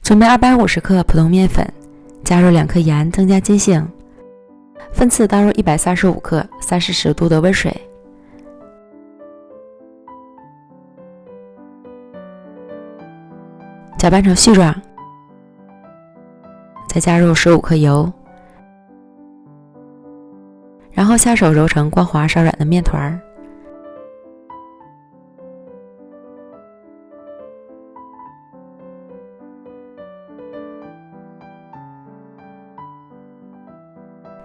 准备250克普通面粉，加入2克盐增加筋性，分次倒入135克340度的温水，搅拌成絮状，再加入15克油，然后下手揉成光滑稍软的面团，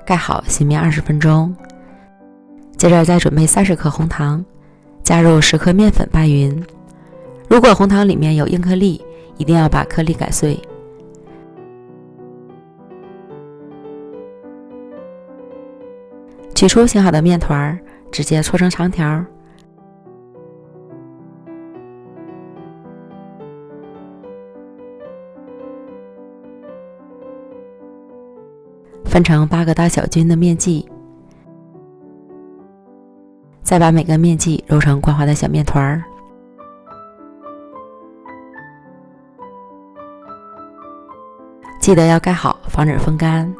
盖好醒面20分钟。接着再准备30克红糖，加入10克面粉拌匀。如果红糖里面有硬颗粒，一定要把颗粒擀碎。取出醒好的面团，直接搓成长条，分成8个大小均的面剂，再把每个面剂揉成光滑的小面团，记得要盖好，防止风干。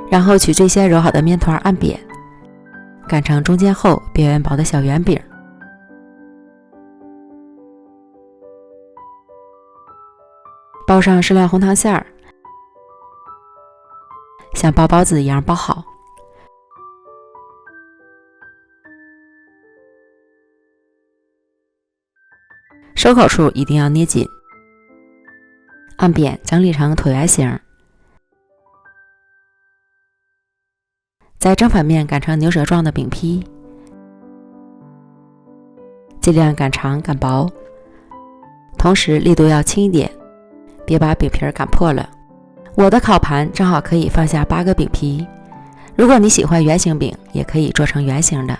然后取最先揉好的面团按扁，擀成中间厚边缘薄的小圆饼，包上适量红糖馅儿，像包包子一样包好。收口处一定要捏紧，按扁整理成椭圆形，在正反面擀成牛舌状的饼坯，尽量擀长擀薄，同时力度要轻一点，别把饼皮擀破了。我的烤盘正好可以放下8个饼坯，如果你喜欢圆形饼，也可以做成圆形的。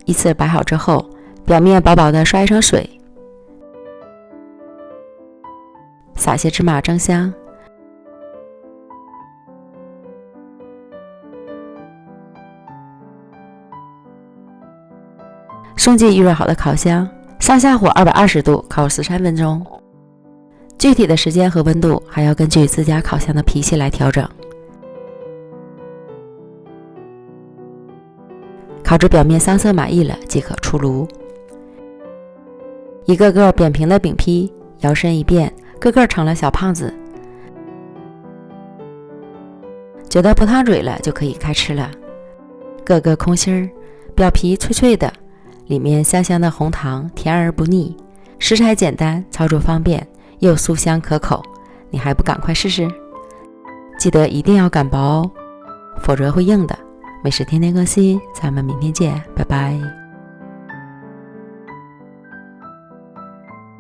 依次摆好之后，表面薄薄的刷一层水，撒些芝麻蒸香，送进预热好的烤箱，上下火220度烤13分钟。具体的时间和温度还要根据自家烤箱的脾气来调整。烤至表面上色满意了即可出炉。一个个扁平的饼坯摇身一变，个个成了小胖子。觉得不烫嘴了就可以开吃了。个个空心儿，表皮脆脆的，里面香香的红糖，甜而不腻。食材简单，操作方便，又酥香可口，你还不赶快试试？记得一定要擀薄哦，否则会硬的。美食天天更新，咱们明天见，拜拜。